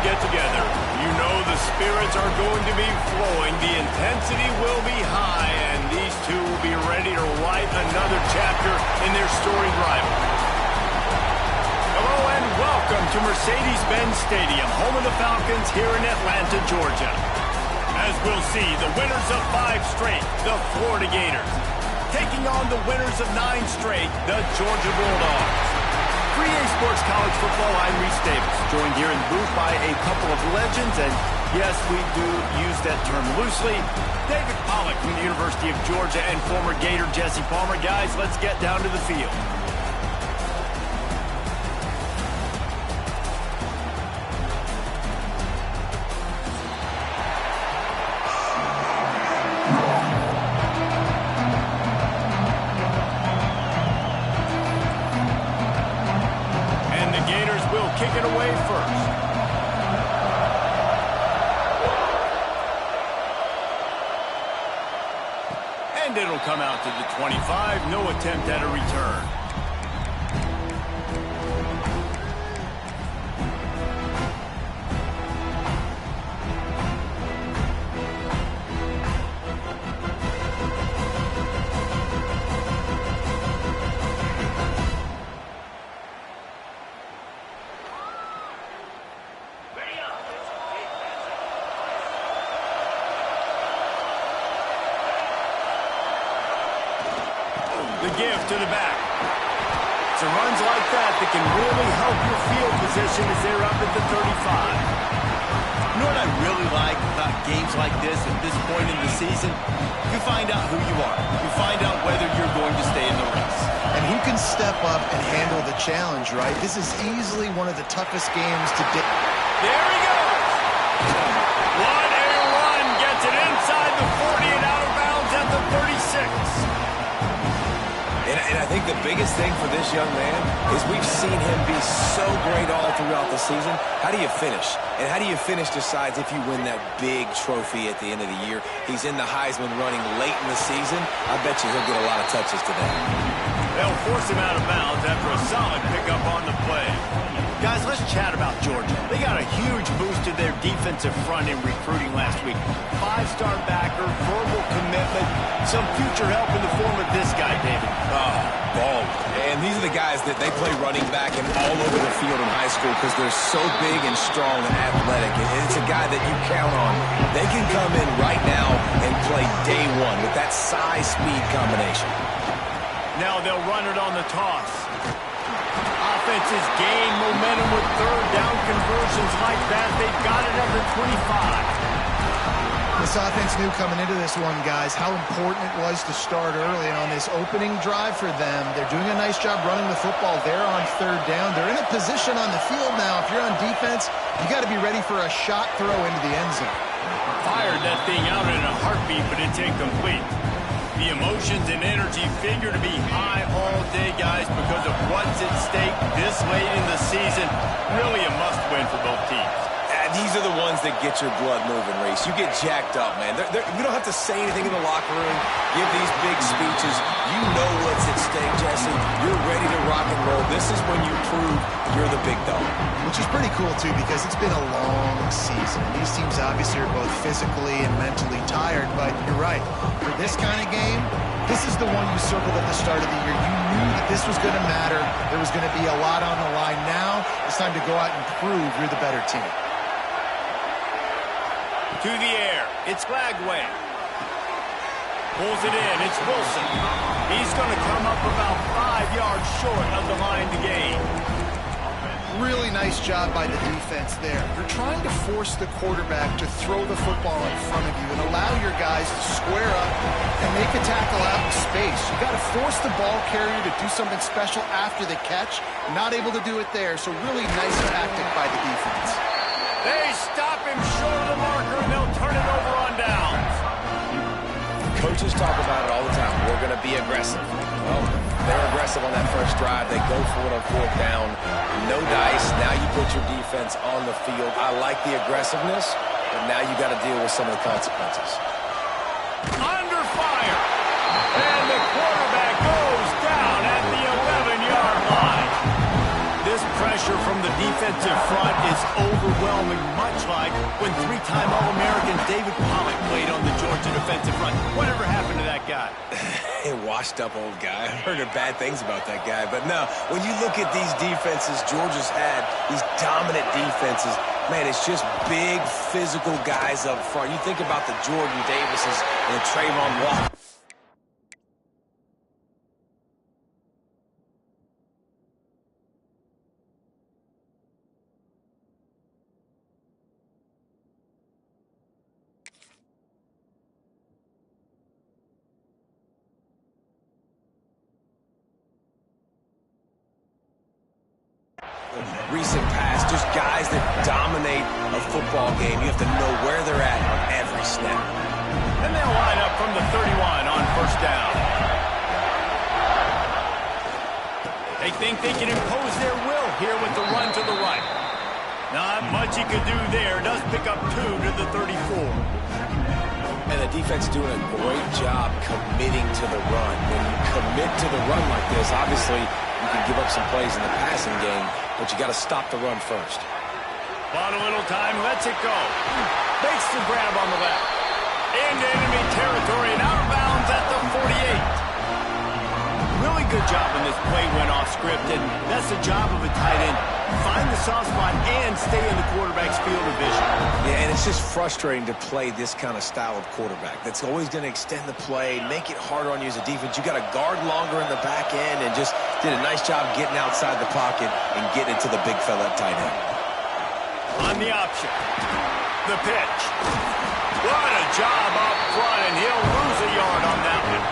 get together, you know the spirits are going to be flowing, the intensity will be high, and these two will be ready to write another chapter in their storied rivalry. Hello and welcome to Mercedes-Benz Stadium, home of the Falcons here in Atlanta, Georgia. As we'll see, the winners of 5 straight, the Florida Gators, taking on the winners of 9 straight, the Georgia Bulldogs. 3A Sports College Football, I'm Reese Davis, joined here in the booth by a couple of legends, and yes, we do use that term loosely. David Pollack from the University of Georgia and former Gator Jesse Palmer. Guys, let's get down to the field. Kick it away first. And it'll come out to the 25. No attempt at a return. The give to the back. It's runs like that that can really help your field position as they're up at the 35. You know what I really like about games like this at this point in the season? You find out who you are. You find out whether you're going to stay in the race. And who can step up and handle the challenge, right? This is easily one of the toughest games to do. There he goes. What a run. Gets it inside the 40 and out of bounds at the 36. And I think the biggest thing for this young man is we've seen him be so great all throughout the season. How do you finish? And how do you finish decides if you win that big trophy at the end of the year. He's in the Heisman running late in the season. I bet you he'll get a lot of touches today. They'll force him out of bounds after a solid pickup on the play. Guys, let's chat about Georgia. They got a huge boost to their defensive front in recruiting last week. 5-star backer, verbal commitment, some future help in the form of this guy, David. Ball. And these are the guys that they play running back and all over the field in high school because they're so big and strong and athletic. And it's a guy that you count on. They can come in right now and play day one with that size-speed combination. Now they'll run it on the toss. Offenses gain momentum with third down conversions like that. They've got it at the 25. This offense knew coming into this one, guys, how important it was to start early. And on this opening drive for them, they're doing a nice job running the football. They're on third down. They're in a position on the field now. If you're on defense, you got to be ready for a shot throw into the end zone. Fired that thing out in a heartbeat, but it's incomplete. The emotions and energy figure to be high all day, guys, because of what's at stake this late in the season. Really a must-win for both teams. These are the ones that get your blood moving, Reese. You get jacked up, man. We don't have to say anything in the locker room, give these big speeches. You know what's at stake, Jesse. You're ready to rock and roll. This is when you prove you're the big dog. Which is pretty cool, too, because it's been a long season. These teams obviously are both physically and mentally tired, but you're right. For this kind of game, this is the one you circled at the start of the year. You knew that this was going to matter. There was going to be a lot on the line. Now it's time to go out and prove you're the better team. To the air, it's Lagway. Pulls it in, it's Wilson. He's going to come up about 5 yards short of the line to gain. Really nice job by the defense there. You're trying to force the quarterback to throw the football in front of you and allow your guys to square up and make a tackle out in space. You got to force the ball carrier to do something special after the catch. Not able to do it there, so really nice tactic by the defense. They stop him short of the marker, and they'll turn it over on downs. Coaches talk about it all the time. We're going to be aggressive. Well, they're aggressive on that first drive. They go for it on fourth down. No dice. Now you put your defense on the field. I like the aggressiveness, but now you got to deal with some of the consequences. Under fire. And the quarterback goes down at the 11-yard line. This pressure from the defensive front is overwhelming, much like when 3-time All-American David Pollock played on the Georgia defensive front. Whatever happened to that guy? A washed-up old guy. I've heard bad things about that guy. But no, when you look at these defenses Georgia's had, these dominant defenses, man, it's just big, physical guys up front. You think about the Jordan Davises and the Trayvon Walker. Recent past, just guys that dominate a football game. You have to know where they're at on every snap. And they'll line up from the 31 on first down. They think they can impose their will here with the run to the right. Not much he could do there. Does pick up 2 to the 34. And the defense is doing a great job committing to the run. When you commit to the run like this, obviously you can give up some plays in the passing game, but you got to stop the run first. Bought a little time, lets it go. Makes the grab on the left. Into enemy territory and out of bounds at the 48. Really good job when this play went off script, and that's the job of a tight end. Find the soft spot and stay in the quarterback's field of vision. Yeah, and it's It's just frustrating to play this kind of style of quarterback. That's always going to extend the play, make it harder on you as a defense. You got to guard longer in the back end, and just did a nice job getting outside the pocket and getting into the big fella at tight end. On the option, the pitch. What a job up front, and he'll lose a yard on that one.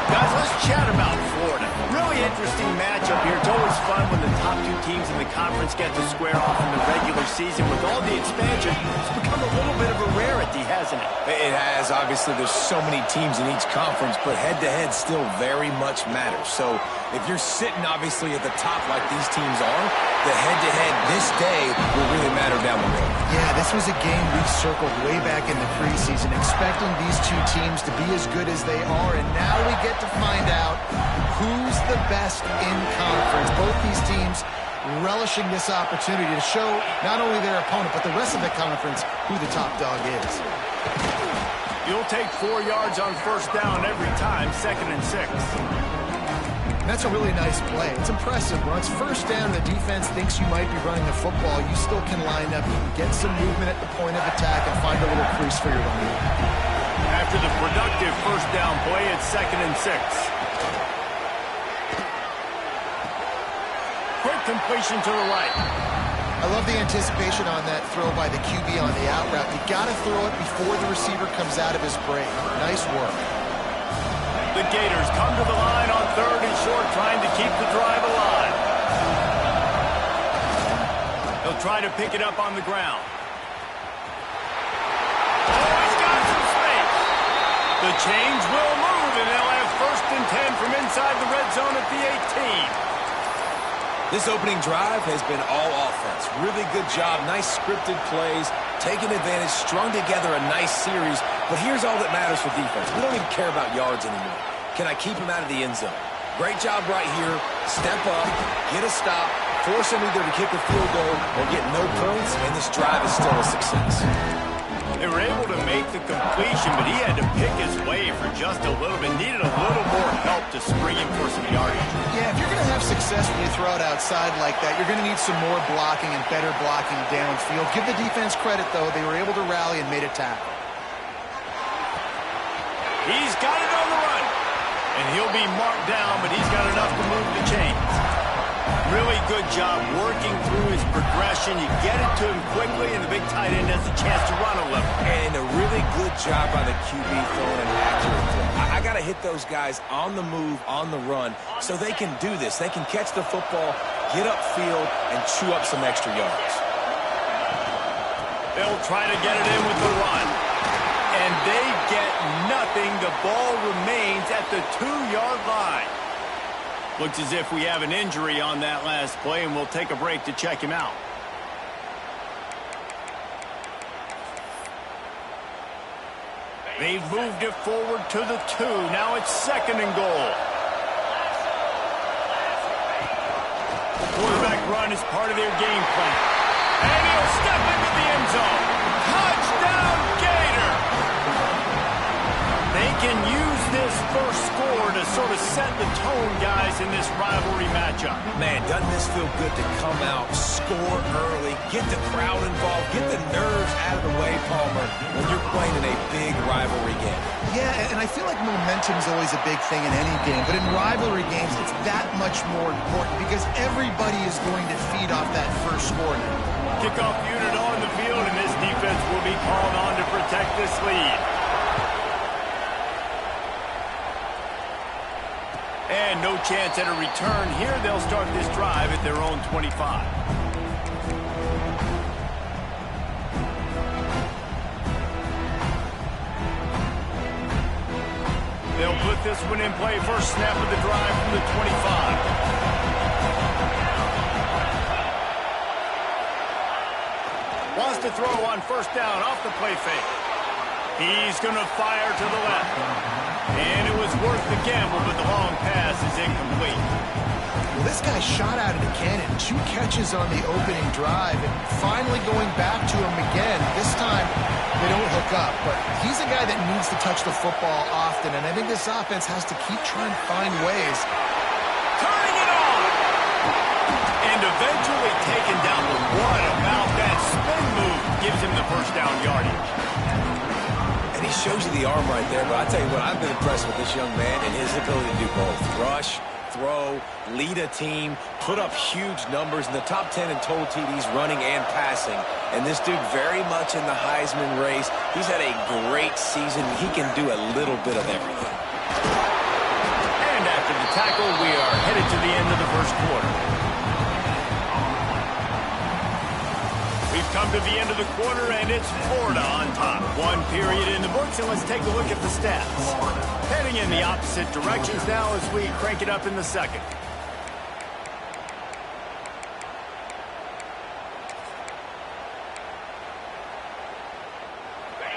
Guys, let's chat about Florida. Really interesting matchup here. It's always fun when the top two teams in the conference get to square off in the regular season. With all the expansion, it's become a little bit of a rarity, hasn't it? It has. Obviously, there's so many teams in each conference, but head-to-head still very much matters. So if you're sitting, obviously, at the top like these teams are, the head-to-head this day will really matter down the road. Yeah, this was a game we circled way back in the preseason, expecting these two teams to be as good as they are, and now we get to find out who's the best in conference. Both these teams relishing this opportunity to show not only their opponent, but the rest of the conference who the top dog is. You'll take 4 yards on first down every time, 2nd and 6. That's a really nice play. It's impressive. When it's first down, the defense thinks you might be running the football. You still can line up, you can get some movement at the point of attack and find a little crease for your running. After the productive first down play, it's 2nd and 6. Quick completion to the right. I love the anticipation on that throw by the QB on the out route. You got to throw it before the receiver comes out of his break. Nice work. The Gators come to the line on 3rd and short, trying to keep the drive alive. They'll try to pick it up on the ground. Oh, he's got some space. The chains will move, and they'll have 1st and 10 from inside the red zone at the 18. This opening drive has been all offense. Really good job, nice scripted plays, taking advantage, strung together a nice series. But here's all that matters for defense. We don't even care about yards anymore. Can I keep him out of the end zone? Great job right here. Step up, get a stop, force him either to kick a field goal or get no points, and this drive is still a success. They were able to make the completion, but he had to pick his way for just a little bit. Needed a little more help to spring him for some yardage. Yeah, if you're going to have success when you throw it outside like that, you're going to need some more blocking and better blocking downfield. Give the defense credit, though. They were able to rally and made a tackle. He's got it on the run. And he'll be marked down, but he's got enough to move the chains. Really good job working through his progression. You get it to him quickly, and the big tight end has a chance to run a little. And a really good job by the QB throwing an accurate throw. I got to hit those guys on the move, on the run, so they can do this. They can catch the football, get upfield, and chew up some extra yards. They'll try to get it in with the run. And they get nothing. The ball remains at the 2-yard line. Looks as if we have an injury on that last play, and we'll take a break to check him out. They've moved it forward to the 2. Now it's 2nd and goal. The quarterback run is part of their game plan. And he'll step into the end zone. Touchdown, Gator! They can use this first score to sort of set the tone, guys, in this rivalry matchup. Man, doesn't this feel good to come out, score early, get the crowd involved, get the nerves out of the way, Palmer, when you're playing in a big rivalry game? Yeah, and I feel like momentum's always a big thing in any game, but in rivalry games, it's that much more important because everybody is going to feed off that first score now. Kickoff unit on the field, and this defense will be called on to protect this lead. And no chance at a return here. They'll start this drive at their own 25. They'll put this one in play. First snap of the drive from the 25. Wants to throw on first down off the play fake. He's going to fire to the left. And it was worth the gamble, but the long pass is incomplete. Well, this guy shot out of the cannon. 2 catches on the opening drive, and finally going back to him again. This time, they don't hook up, but he's a guy that needs to touch the football often, and I think this offense has to keep trying to find ways. Turning it on! And eventually taken down. But what about that spin move? gives him the first down yardage. And he shows you the arm right there, but I tell you what, I've been impressed with this young man and his ability to do both. Rush, throw, lead a team, put up huge numbers in the top 10 in total TDs running and passing. And this dude very much in the Heisman race. He's had a great season. He can do a little bit of everything. And after the tackle, we are headed to the end of the first quarter. We've come to the end of the quarter, and it's Florida on top. One period in the books, and let's take a look at the stats. Heading in the opposite directions now as we crank it up in the second.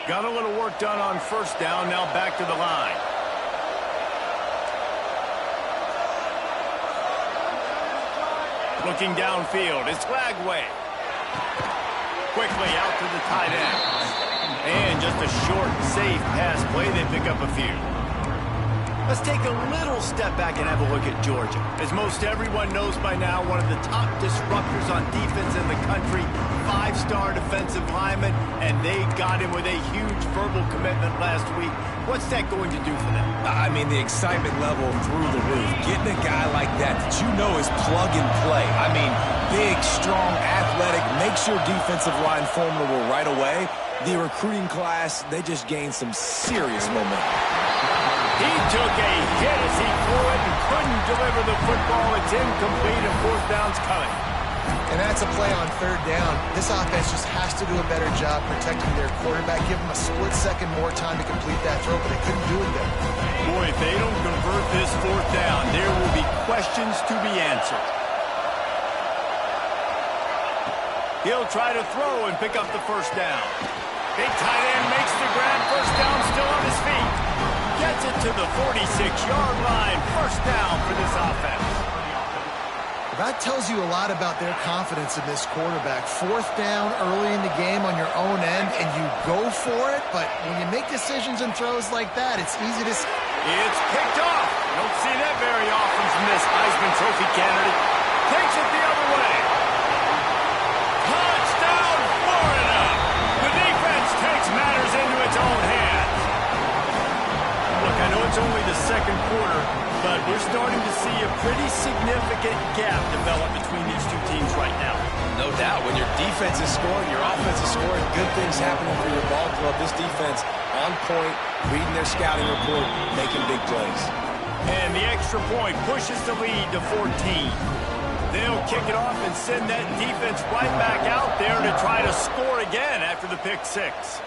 Got a little work done on first down, now back to the line. Looking downfield, it's Lagway. Quickly out to the tight end. And just a short, safe pass play. They pick up a few. Let's take a little step back and have a look at Georgia. As most everyone knows by now, one of the top disruptors on defense in the country, 5-star defensive lineman, and they got him with a huge verbal commitment last week. What's that going to do for them? I mean, the excitement level through the roof. Getting a guy like that you know is plug and play. I mean, big, strong, athletic, makes your defensive line formidable right away. The recruiting class, they just gained some serious momentum. He took a hit as he threw it and couldn't deliver the football. It's incomplete and fourth down's coming. And that's a play on third down. This offense just has to do a better job protecting their quarterback. Give them a split second more time to complete that throw, but they couldn't do it there. Boy, if they don't convert this fourth down, there will be questions to be answered. He'll try to throw and pick up the first down. Big tight end makes the grab. First down, still on his feet. Gets it to the 46-yard line. First down for this offense. That tells you a lot about their confidence in this quarterback. Fourth down early in the game on your own end, and you go for it, but when you make decisions and throws like that, it's easy to... It's picked off. Don't see that very often from this Heisman Trophy candidate. Takes it the other way. Touchdown, Florida! The defense takes matters into its own hands. Look, I know it's only the second quarter, but we're starting to see a pretty significant gap develop between these two teams right now. No doubt. When your defense is scoring, your offense is scoring, good things happening for your ball club. This defense on point, reading their scouting report, making big plays. And the extra point pushes the lead to 14. They'll kick it off and send that defense right back out there to try to score again after the pick six.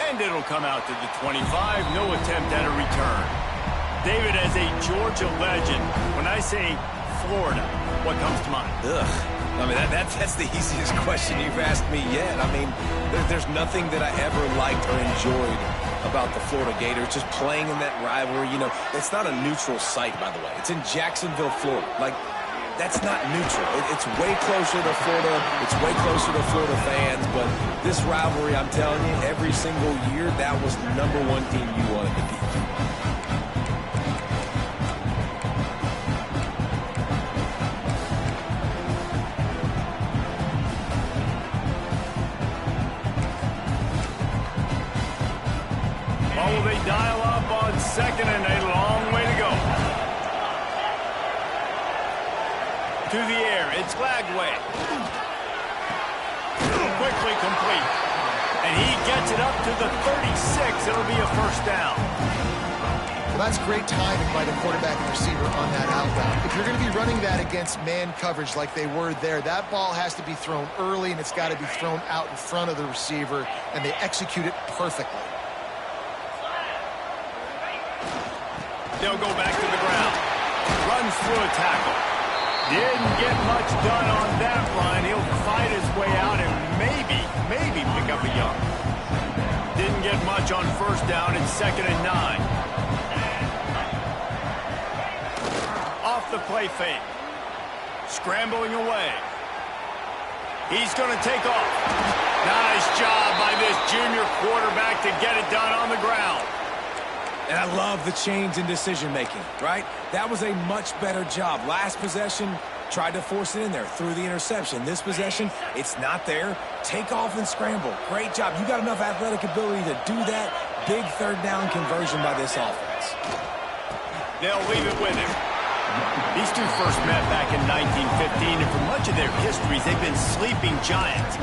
And it'll come out to the 25. No attempt at a return. David, as a Georgia legend, when I say Florida, what comes to mind? Ugh. I mean, that's the easiest question you've asked me yet. I mean, there's nothing that I ever liked or enjoyed about the Florida Gators, just playing in that rivalry. You know, it's not a neutral site, by the way. It's in Jacksonville, Florida. Like, that's not neutral. It's way closer to Florida. It's way closer to Florida fans. But this rivalry, I'm telling you, every single year, that was the #1 team you wanted to beat. Will they dial up on second and a long way to go? To the air, it's Lagway. Quickly complete. And he gets it up to the 36. It'll be a first down. Well, that's great timing by the quarterback and receiver on that out route. If you're going to be running that against man coverage like they were there, that ball has to be thrown early, and it's got to be thrown out in front of the receiver, and they execute it perfectly. They'll go back to the ground. Runs through a tackle. Didn't get much done on that line. He'll fight his way out and maybe pick up a yard. Didn't get much on first down. It's 2nd and 9. Off the play fake. Scrambling away. He's going to take off. Nice job by this junior quarterback to get it done on the ground. And I love the change in decision-making, right? That was a much better job. Last possession, Tried to force it in there through the interception. This possession, it's not there. Take off and scramble. Great job. You got enough athletic ability to do that. Big third down conversion by this offense. They'll leave it with him. These two first met back in 1915, and for much of their histories, they've been sleeping giants.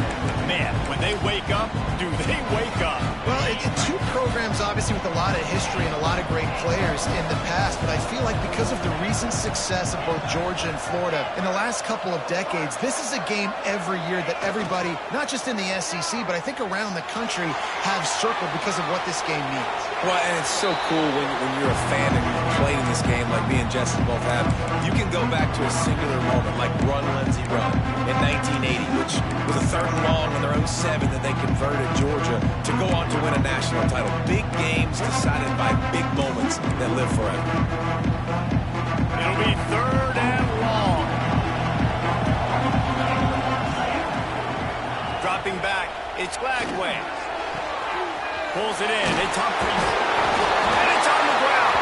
Man, when they wake up, do they wake up? Well, two programs, obviously, with a lot of history and a lot of great players in the past, but I feel like because of the recent success of both Georgia and Florida in the last couple of decades, this is a game every year that everybody, not just in the SEC, but I think around the country, have circled because of what this game means. Well, and it's so cool when you're a fan and you've played in this game like me and Justin both have. You can go back to a singular moment like Run, Lindsey, Run in 1980, which was a 3rd and long on their own 7 that they converted Georgia to go on to win a national title. Big games decided by big moments that live forever. It'll be 3rd and long. Dropping back, it's Lagway. Pulls it in, it's Humphries. And it's on the ground.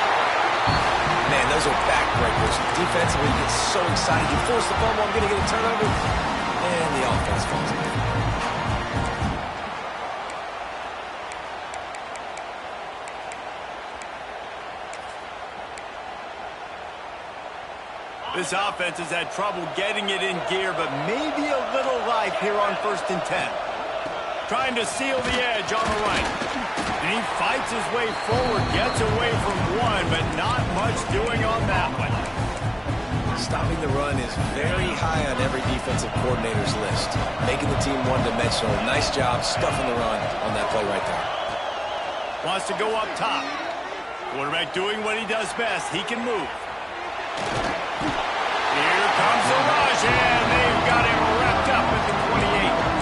Man, those are backbreakers. Defensively, you get so excited. You force the fumble, I'm going to get a turnover. And the offense falls in. This offense has had trouble getting it in gear, but maybe a little life here on 1st and 10. Trying to seal the edge on the right. And he fights his way forward, gets away from one, but not much doing on that one. Stopping the run is very high on every defensive coordinator's list. Making the team one-dimensional. Nice job stuffing the run on that play right there. Wants to go up top. Quarterback doing what he does best. He can move. Here comes the rush, and they've got him wrapped up at the 28.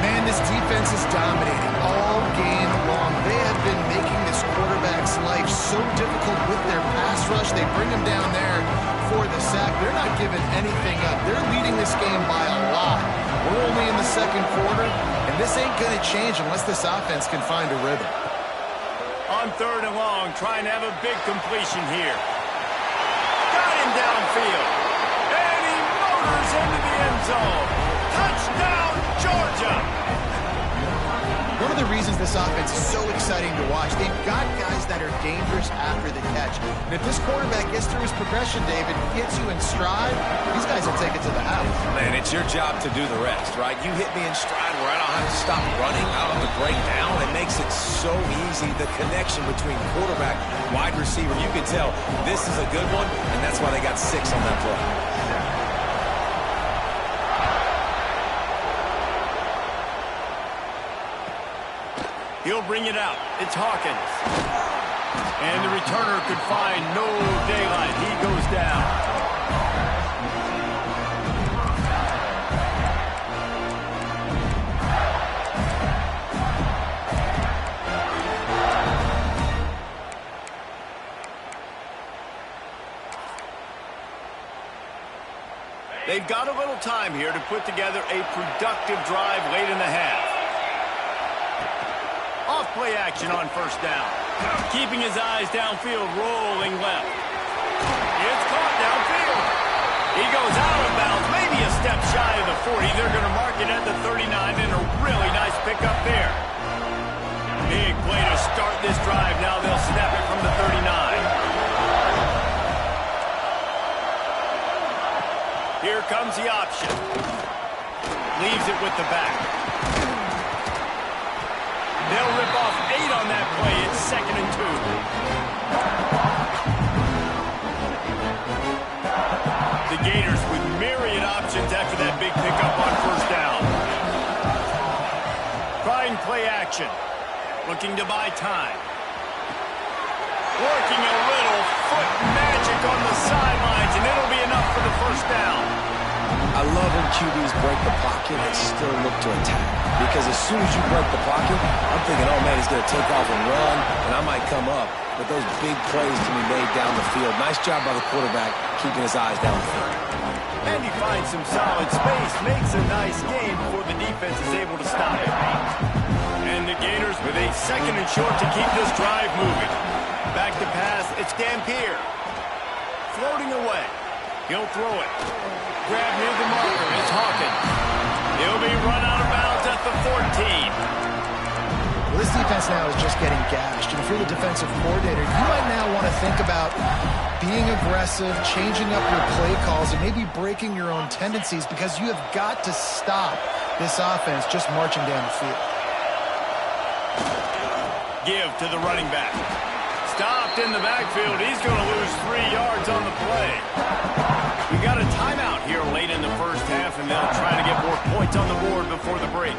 Man, this defense is dominating all game long. They have been making this quarterback's life so difficult with their pass rush. They bring him down there for the sack. They're not giving anything up. They're leading this game by a lot. We're only in the 2nd quarter, and this ain't going to change unless this offense can find a rhythm. On 3rd and long, trying to have a big completion here. Got him downfield. And he motors into the end zone. Touchdown, Georgia! One of the reasons this offense is so exciting to watch, they've got guys that are dangerous after the catch. And if this quarterback gets through his progression, David, hits you in stride, these guys will take it to the house. Man, it's your job to do the rest, right? You hit me in stride where I don't have to stop running. I don't have to break down. It makes it so easy. The connection between quarterback, wide receiver, you can tell this is a good one, and that's why they got 6 on that play. He'll bring it out. It's Hawkins. And the returner could find no daylight. He goes down. They've got a little time here to put together a productive drive late in the half. Off-play action on 1st down. Keeping his eyes downfield, rolling left. It's caught downfield. He goes out of bounds, maybe a step shy of the 40. They're going to mark it at the 39, and a really nice pickup there. Big play to start this drive. Now they'll snap it from the 39. Here comes the option. Leaves it with the back. They'll rip off 8 on that play. It's 2nd and 2. The Gators with myriad options after that big pickup on 1st down. Trying play action. Looking to buy time. Working a little foot magic on the sidelines, and it'll be enough for the 1st down. I love when QBs break the pocket and still look to attack. Because as soon as you break the pocket, I'm thinking, oh, man, he's going to take off and run, and I might come up. But those big plays can be made down the field. Nice job by the quarterback keeping his eyes down the field. And he finds some solid space, makes a nice game before the defense is able to stop it. And the Gators with a 2nd and short to keep this drive moving. Back to pass, it's Dampier. Floating away. He'll throw it. grab near the marker. It's Hawkins. He'll be run out of bounds at the 14. Well, this defense now is just getting gashed. And if you're the defensive coordinator, you might now want to think about being aggressive, changing up your play calls, and maybe breaking your own tendencies, because you have got to stop this offense just marching down the field. Give to the running back. Stopped in the backfield. He's going to lose 3 yards on the play. We got a timeout here late in the first half, and they'll try to get more points on the board before the break.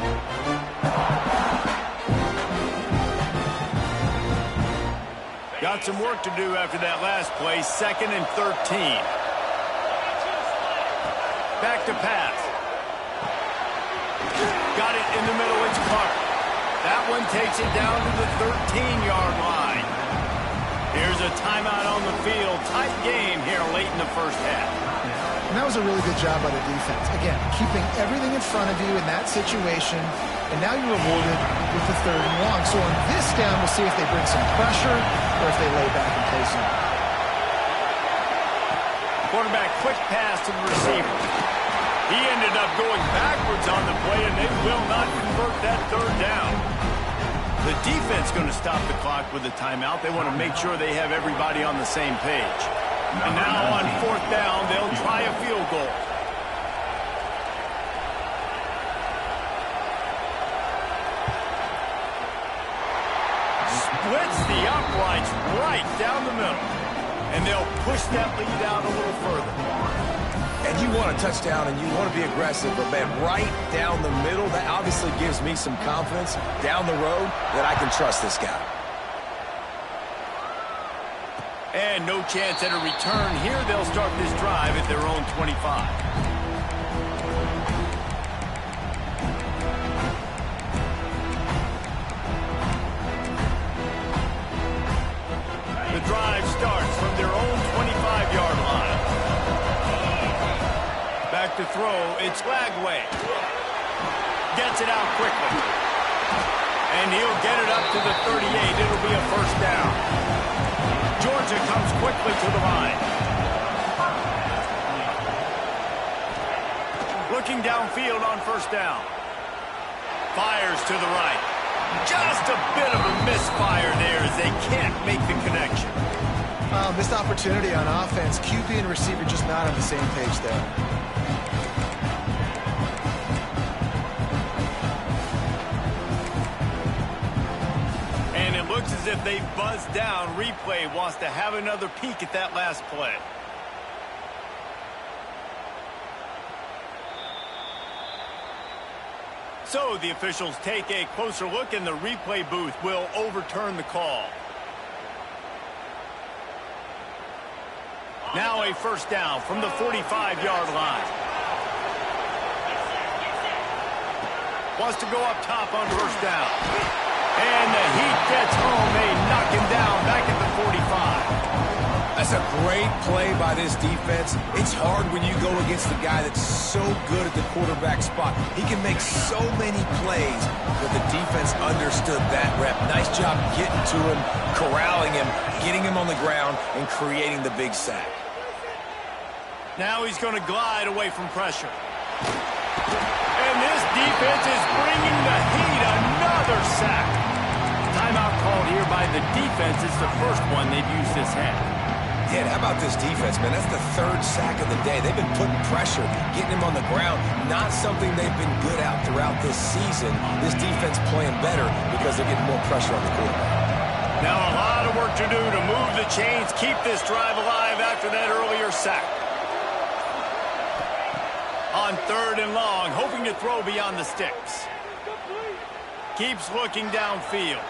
Got some work to do after that last play. 2nd and 13. Back to pass. Got it in the middle. It's Clark. That one takes it down to the 13-yard line. Here's a timeout on the field. Tight game here late in the first half. And that was a really good job by the defense. Again, keeping everything in front of you in that situation, and now you're rewarded with the 3rd and long. So on this down, we'll see if they bring some pressure or if they lay back and play some. Quarterback quick pass to the receiver. He ended up going backwards on the play, and they will not convert that 3rd down. The defense going to stop the clock with a timeout. They want to make sure they have everybody on the same page. And now on 4th down, they'll try a field goal. Splits the uprights right down the middle. And they'll push that lead out a little further. And you want a touchdown and you want to be aggressive, but man, right down the middle, that obviously gives me some confidence down the road that I can trust this guy. And no chance at a return here. They'll start this drive at their own 25. The drive starts from their own 25-yard line. Back to throw, it's Lagway. Gets it out quickly. And he'll get it up to the 38. It'll be a 1st down. Georgia comes quickly to the line. Looking downfield on 1st down. Fires to the right. Just a bit of a misfire there as they can't make the connection. Missed opportunity on offense. QB and receiver just not on the same page there. And it looks as if they buzzed down. Replay wants to have another peek at that last play. So the officials take a closer look, and the replay booth will overturn the call. Now a 1st down from the 45-yard line. Wants to go up top on 1st down. And the heat gets home. They knock him down back at the 45. That's a great play by this defense. It's hard when you go against the guy that's so good at the quarterback spot. He can make so many plays, but the defense understood that rep. Nice job getting to him, corralling him, getting him on the ground, and creating the big sack. Now he's going to glide away from pressure. And this defense is bringing the heat. Another sack. Timeout called here by the defense. It's the first one they've used this half. Yeah, how about this defense, man? That's the 3rd sack of the day. They've been putting pressure, getting him on the ground. Not something they've been good at throughout this season. This defense playing better because they're getting more pressure on the quarterback. Now a lot of work to do to move the chains, keep this drive alive after that earlier sack. On 3rd and long, hoping to throw beyond the sticks. Keeps looking downfield.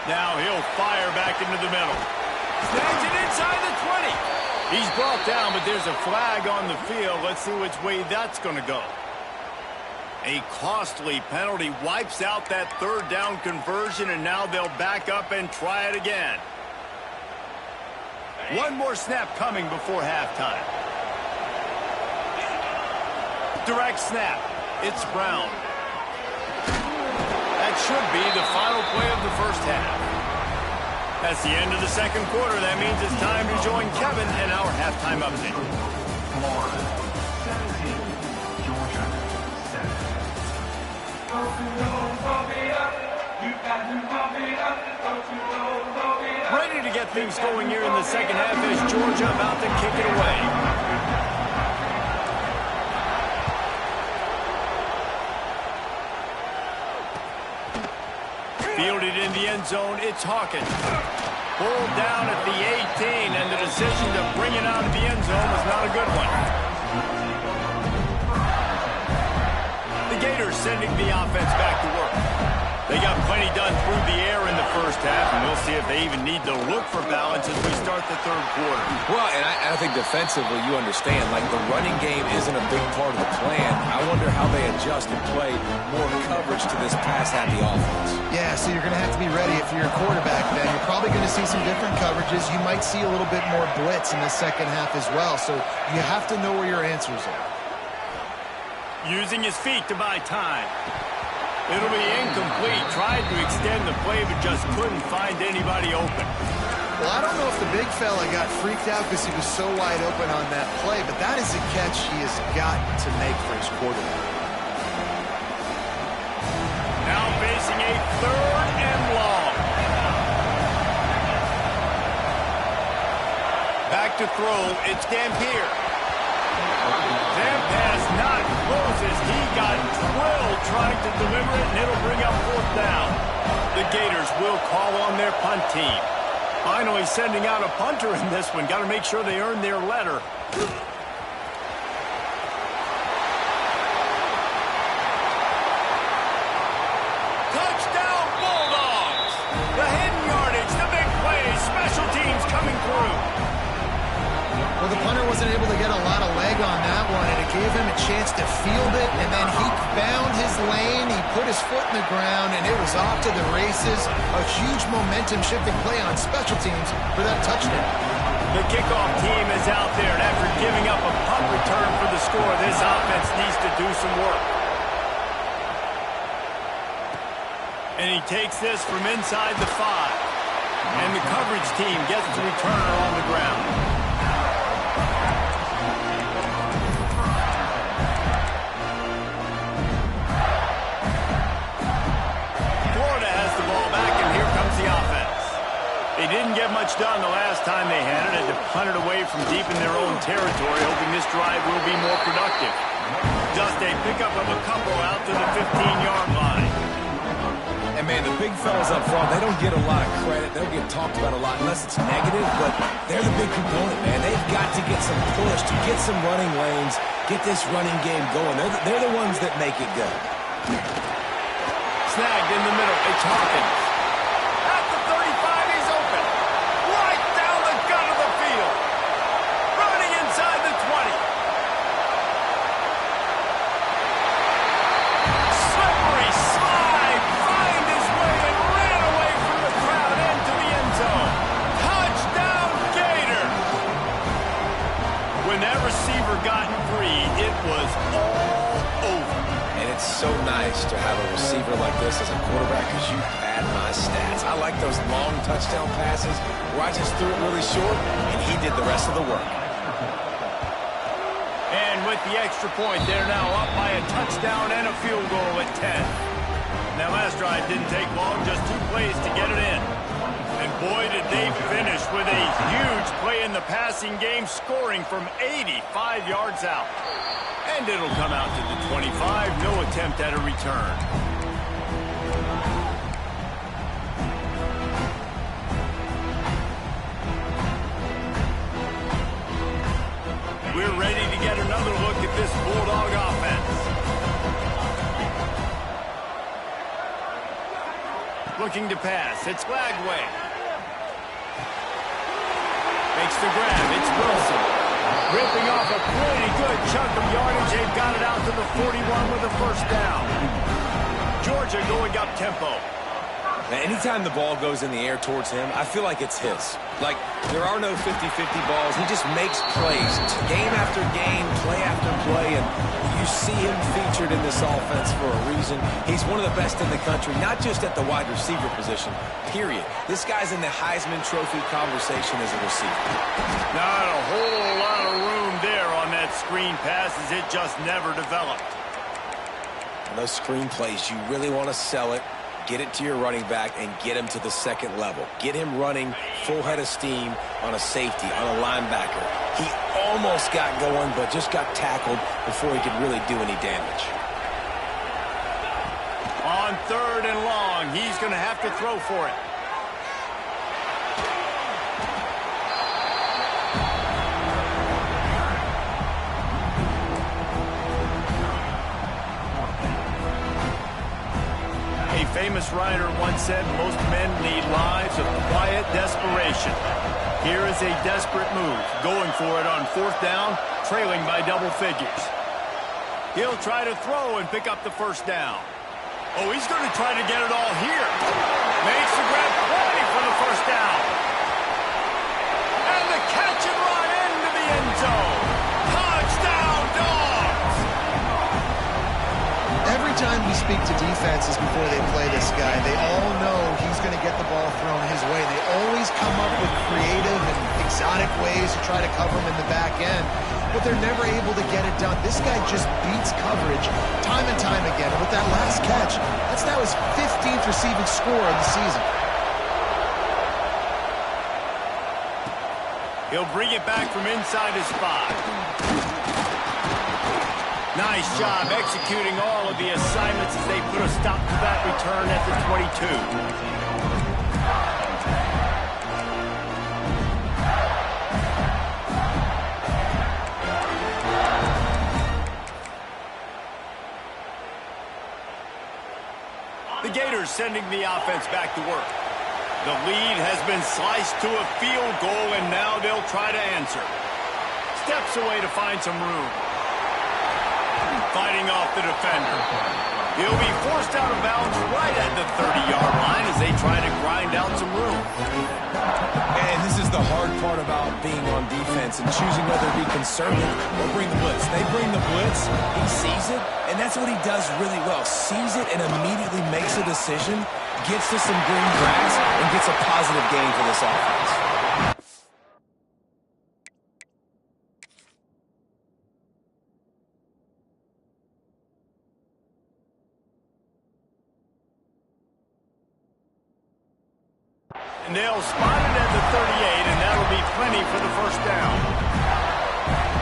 Now he'll fire back into the middle. Snags it inside the 20. He's brought down, but there's a flag on the field. Let's see which way that's going to go. A costly penalty wipes out that 3rd down conversion, and now they'll back up and try it again. One more snap coming before halftime. Direct snap. It's Brown. That should be the final play of the first half. That's the end of the second quarter. That means it's time to join Kevin in our halftime update. Florida 17, Georgia 7. Ready to get things going here in the second half as Georgia about to kick it away. Fielded in the end zone, it's Hawkins. Pulled down at the 18, and the decision to bring it out of the end zone was not a good one. The Gators sending the offense back to work. They got plenty done through the air in the first half, and we'll see if they even need to look for balance as we start the third quarter. Well, and I think defensively you understand, like the running game isn't a big part of the plan. I wonder how they adjust and play more coverage to this pass-happy offense. Yeah, so you're going to have to be ready if you're a quarterback then. You're probably going to see some different coverages. You might see a little bit more blitz in the second half as well, so you have to know where your answers are. Using his feet to buy time. It'll be incomplete. Tried to extend the play, but just couldn't find anybody open. Well, I don't know if the big fella got freaked out because he was so wide open on that play, but that is a catch he has got to make for his quarterback. Now facing a third and long. Back to throw, it's Dampier. That pass not close as he got drilled trying to deliver it, and it'll bring up fourth down. The Gators will call on their punt team. Finally sending out a punter in this one. Got to make sure they earn their letter. Touchdown Bulldogs! The hidden yardage, the big play, special teams coming through. Well, the punter wasn't able to get a lot of leg on that one, and it gave him a chance to field it, and then he found his lane, he put his foot in the ground, and it was off to the races. A huge momentum-shifting play on special teams for that touchdown. The kickoff team is out there, and after giving up a punt return for the score, this offense needs to do some work. And he takes this from inside the 5, and the coverage team gets the returner on the ground. They didn't get much done the last time they had it. Had to punt it away from deep in their own territory, hoping this drive will be more productive. Just a pickup of a couple out to the 15-yard line. And, man, the big fellas up front, they don't get a lot of credit. They don't get talked about a lot unless it's negative, but they're the big component, man. They've got to get some push, to get some running lanes, get this running game going. They're the ones that make it go. Snagged in the middle. It's Hawkins. So nice to have a receiver like this as a quarterback because you pad my stats. I like those long touchdown passes where I just threw it really short and he did the rest of the work. And with the extra point, they're now up by a touchdown and a field goal at 10. That last drive didn't take long, just 2 plays to get it in. And boy, did they finish with a huge play in the passing game, scoring from 85 yards out. And it'll come out to the 25. No attempt at a return. We're ready to get another look at this Bulldog offense. Looking to pass. It's Lagway. Makes the grab. It's Wilson. Ripping off a pretty good chunk of yardage. They've got it out to the 41 with a first down. Georgia going up tempo. Now, anytime the ball goes in the air towards him, I feel like it's his. Like, there are no 50-50 balls. He just makes plays. Game after game, play after play, and you see him featured in this offense for a reason. He's one of the best in the country, not just at the wide receiver position, period. This guy's in the Heisman Trophy conversation as a receiver. Not a whole lot of room there on that screen pass as it just never developed. And those screen plays, you really want to sell it, get it to your running back, and get him to the second level. Get him running full head of steam on a safety, on a linebacker. He almost got going, but just got tackled before he could really do any damage. On 3rd and long, he's going to have to throw for it. A famous writer once said, most men lead lives of quiet desperation. Here is a desperate move, going for it on 4th down, trailing by double figures. He'll try to throw and pick up the first down. Oh, he's going to try to get it all here. Makes the grab play for the first down. And the catch and run into the end zone. Touchdown, Dogs! Every time we speak to defenses before they play this guy, they all know he's going to get the ball thrown his way. They always come up with creative and exotic ways to try to cover him in the back end, but they're never able to get it done. This guy just beats coverage time and time again. And with that last catch, that's now his 15th receiving score of the season. He'll bring it back from inside his spot. Nice job executing all of the assignments as they put a stop to that return at the 22. The Gators sending the offense back to work. The lead has been sliced to a field goal, and now they'll try to answer. Steps away to find some room. Fighting off the defender. He'll be forced out of bounds right at the 30-yard line as they try to grind out some room. And this is the hard part about being on defense and choosing whether to be conservative or bring the blitz. They bring the blitz, he sees it, and that's what he does really well. Sees it and immediately makes a decision, gets to some green grass, and gets a positive gain for this offense. And they'll spot it at the 38, and that'll be plenty for the first down.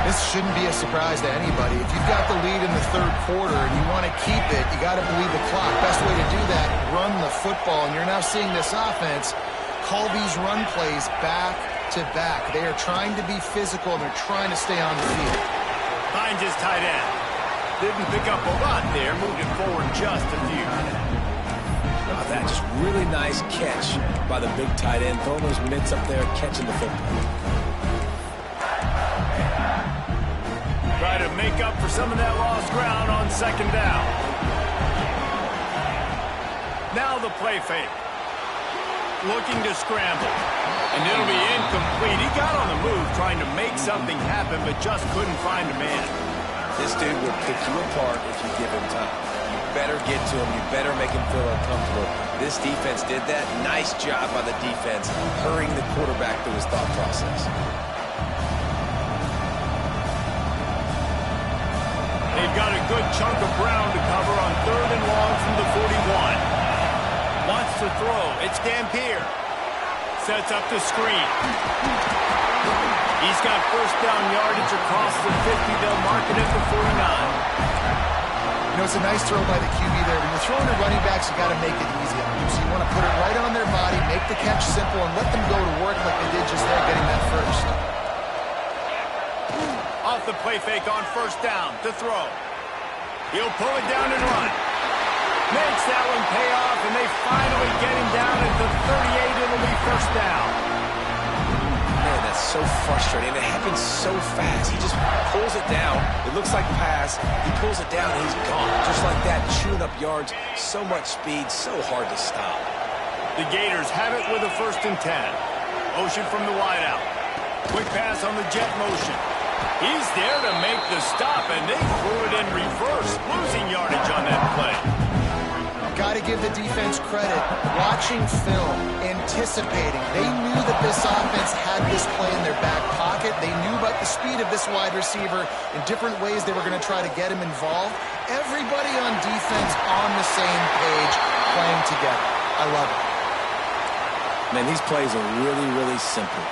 This shouldn't be a surprise to anybody. If you've got the lead in the 3rd quarter and you want to keep it, you got to believe the clock. Best way to do that, run the football. And you're now seeing this offense call these run plays back to back. They are trying to be physical, and they're trying to stay on the field. Finds his tight end. Didn't pick up a lot there, moved it forward just a few. That just really nice catch by the big tight end, throwing those mitts up there, catching the football. Try to make up for some of that lost ground on 2nd down. Now the play fake. Looking to scramble. And it'll be incomplete. He got on the move trying to make something happen, but just couldn't find a man. This dude will pick you apart if you give him time. You better get to him. You better make him feel uncomfortable. This defense did that. Nice job by the defense, hurrying the quarterback through his thought process. They've got a good chunk of ground to cover on 3rd and long from the 41. Wants to throw. It's Dampier. Sets up the screen. He's got first down yardage across the 50. They'll mark it at the 49. You know, it's a nice throw by the QB there. When you're throwing to running backs, you got to make it easy on them. So you want to put it right on their body, make the catch simple, and let them go to work like they did just there, getting that first. Off the play fake on 1st down to throw. He'll pull it down and run. Makes that one pay off, and they finally get him down at the 38. It'll be 1st down. Man, that's so frustrating. It happens so fast. He just pulls it down. It looks like pass. He pulls it down, and he's gone. Just like that, chewing up yards. So much speed, so hard to stop. The Gators have it with a 1st and 10. Motion from the wideout. Quick pass on the jet motion. He's there to make the stop, and they threw it in reverse, losing yardage on that play. Got to give the defense credit. Watching film, anticipating. They knew that this offense had this play in their back pocket. They knew about the speed of this wide receiver in different ways they were going to try to get him involved. Everybody on defense on the same page, playing together. I love it. Man, these plays are really, really simple.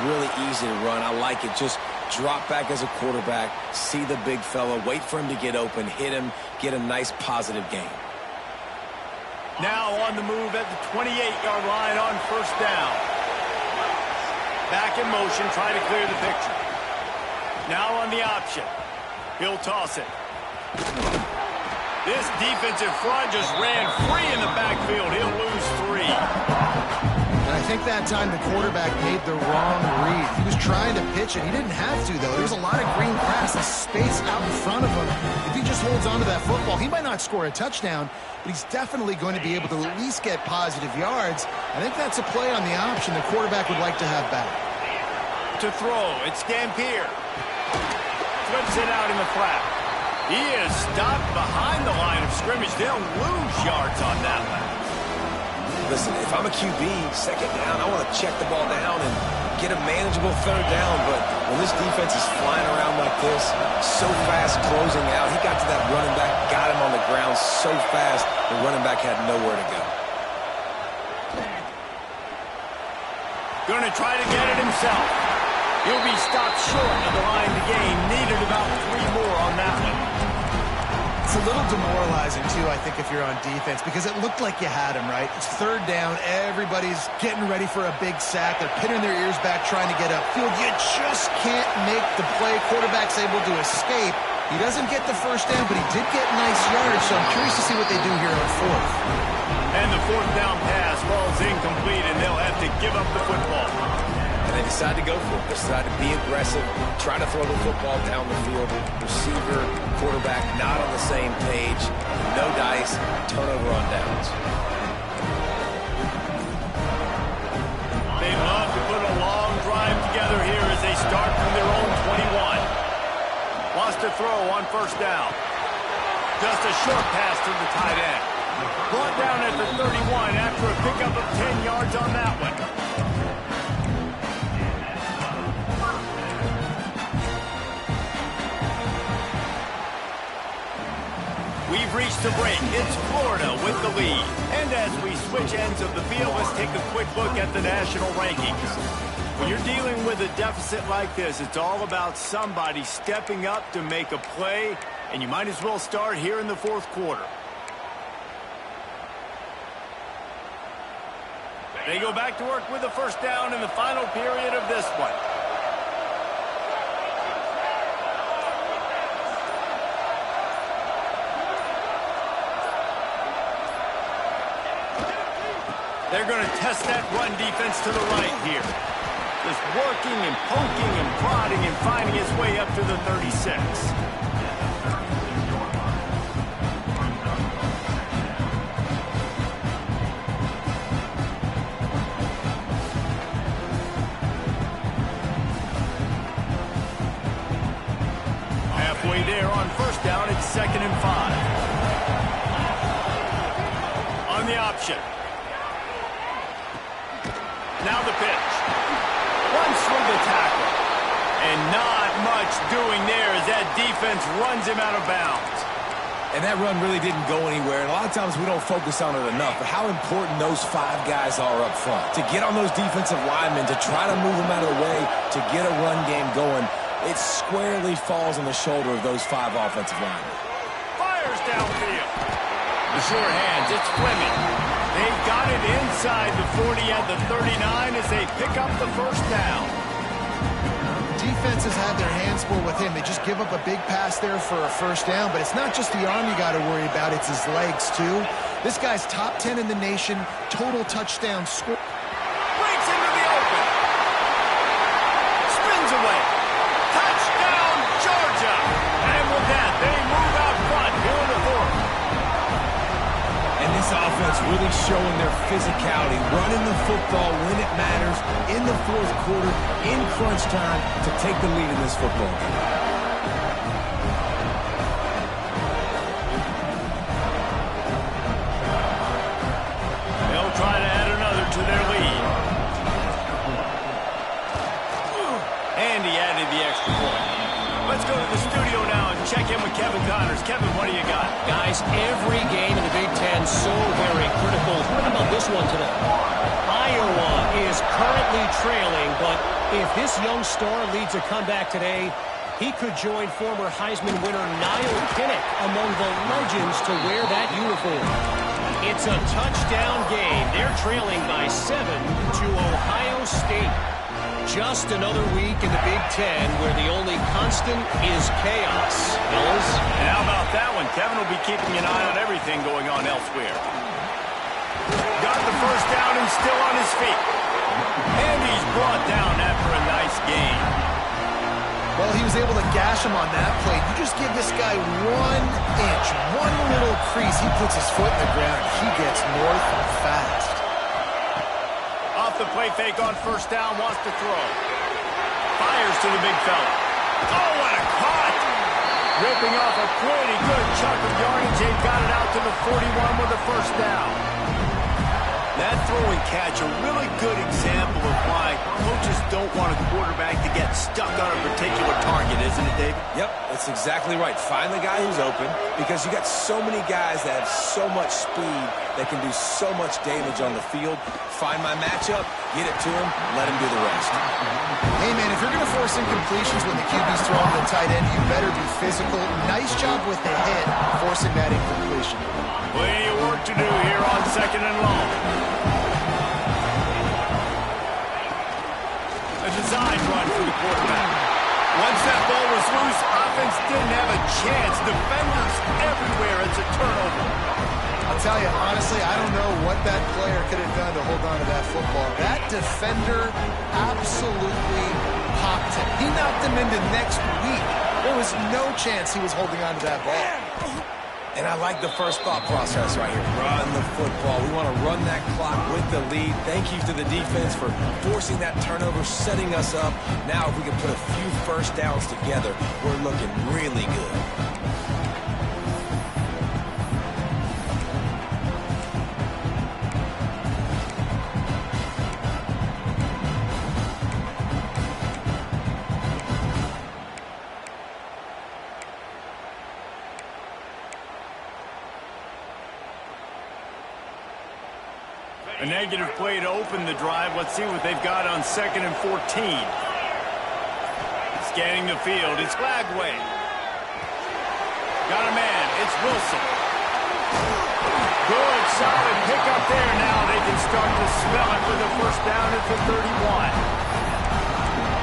Really easy to run. I like it. Just drop back as a quarterback, see the big fella, wait for him to get open, hit him, get a nice positive gain. Now on the move at the 28-yard line on first down. Back in motion, try to clear the picture. Now on the option. He'll toss it. This defensive front just ran free in the backfield. He'll lose 3. And I think that time the quarterback made the wrong read. He was trying to pitch it. He didn't have to, though. There was a lot of green grass and space out in front of him. If he just holds on to that football, he might not score a touchdown, but he's definitely going to be able to at least get positive yards. I think that's a play on the option the quarterback would like to have back. To throw, it's Dampier. Flips it out in the flat. He is stopped behind the line of scrimmage. They'll lose yards on that one. Listen, if I'm a QB, second down, I want to check the ball down and get a manageable third down. But when this defense is flying around like this, so fast closing out, he got to that running back, got him on the ground so fast, the running back had nowhere to go. Going to try to get it himself. He'll be stopped short of the line to gain. Needed about 3 more on that one. It's a little demoralizing, too, I think, if you're on defense, because it looked like you had him, right? It's third down. Everybody's getting ready for a big sack. They're pinning their ears back, trying to get upfield. You just can't make the play. Quarterback's able to escape. He doesn't get the first down, but he did get nice yardage, so I'm curious to see what they do here on fourth. And the fourth down pass falls incomplete, and they'll have to give up the football. And they decide to go for it. They decide to be aggressive, try to throw the football down the field. Receiver, quarterback, not on the same page. No dice, turnover on downs. They love to put a long drive together here as they start from their own 21. Wants to throw on first down. Just a short pass to the tight end. Brought down at the 31 after a pickup of 10 yards on that one. We've reached a break. It's Florida with the lead. And as we switch ends of the field, let's take a quick look at the national rankings. When you're dealing with a deficit like this, it's all about somebody stepping up to make a play, and you might as well start here in the fourth quarter. They go back to work with the first down in the final period of this one. They're going to test that run defense to the right here. Just working and poking and prodding and finding his way up to the 36. Halfway there on first down, it's 2nd and 5. On the option. Now the pitch. Runs through the tackle. And not much doing there as that defense runs him out of bounds. And that run really didn't go anywhere. And a lot of times we don't focus on it enough. But how important those 5 guys are up front. To get on those defensive linemen, to try to move them out of the way, to get a run game going, it squarely falls on the shoulder of those 5 offensive linemen. Fires downfield. The sure hands, it's Fleming. They've got it inside the 40 at the 39 as they pick up the first down. Defenses have their hands full with him. They just give up a big pass there for a first down, but it's not just the arm you got to worry about, it's his legs too. This guy's top 10 in the nation, total touchdown score. Breaks into the open. Spins away. Touchdown, Georgia. And with that, they move out front here in the fourth. And This offense really showing their physicality, running the football when it matters, in the fourth quarter, in crunch time, to take the lead in this football game. Try to add another to their lead. And he added the extra point. Let's go to the studio now and check in with Kevin Connors. Kevin, what do you got? Guys, every game in the Big Ten so very critical. What about this one today? Iowa is currently trailing, but if this young star leads a comeback today, he could join former Heisman winner Niall Kinnick among the legends to wear that uniform. It's a touchdown game. They're trailing by 7 to Ohio State. Just another week in the Big Ten where the only constant is chaos. Fellas? And how about that one? Kevin will be keeping an eye on everything going on elsewhere. Got the first down and still on his feet. And he's brought down after a nice gain. Well, he was able to gash him on that play. You just give this guy 1 inch, one little crease. He puts his foot in the ground. He gets north fast. Off the play fake on first down, wants to throw. Fires to the big fella. Oh, what a caught! Ripping off a pretty good chunk of yardage. They've got it out to the 41 with the first down. That throw and catch, a really good example of why coaches don't want a quarterback to get stuck on a particular target, isn't it, David? Yep, that's exactly right. Find the guy who's open, because you got so many guys that have so much speed that can do so much damage on the field. Find my matchup, get it to him, let him do the rest. Hey, man, if you're going to force incompletions when the QB's throwing the tight end, you better be physical. Nice job with the hit, forcing that incompletion. Plenty of work to do here on second and long. A design run for the quarterback. Once that ball was loose, offense didn't have a chance. Defenders everywhere. It's a turnover. I'll tell you, honestly, I don't know what that player could have done to hold on to that football. That defender absolutely popped him. He knocked him into next week. There was no chance he was holding on to that ball. And I like the first thought process right here. Run the football. We want to run that clock with the lead. Thank you to the defense for forcing that turnover, setting us up. Now if we can put a few first downs together, we're looking really good. A negative play to open the drive. Let's see what they've got on 2nd and 14. Scanning the field. It's Glagway. Got a man. It's Wilson. Good, solid pickup there. Now they can start to smell it for the first down at the 31.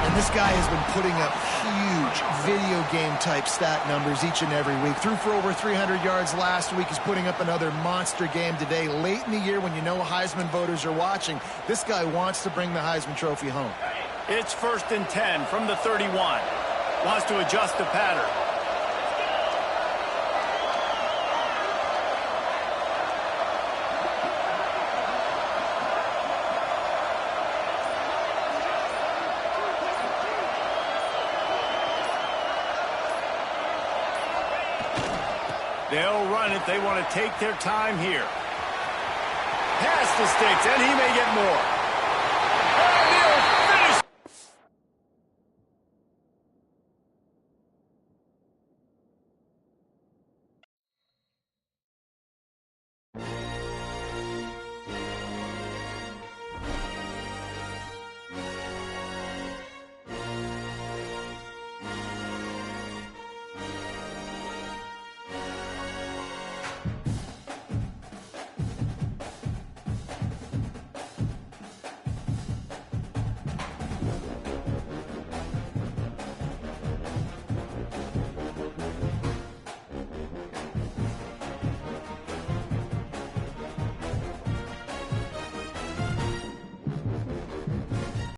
And this guy has been putting up huge video game type stat numbers each and every week. Threw for over 300 yards last week. He's putting up another monster game today. Late in the year when you know Heisman voters are watching, this guy wants to bring the Heisman Trophy home. It's 1st and 10 from the 31. Wants to adjust the pattern. They'll run it. They want to take their time here. Pass the sticks, and he may get more. And he'll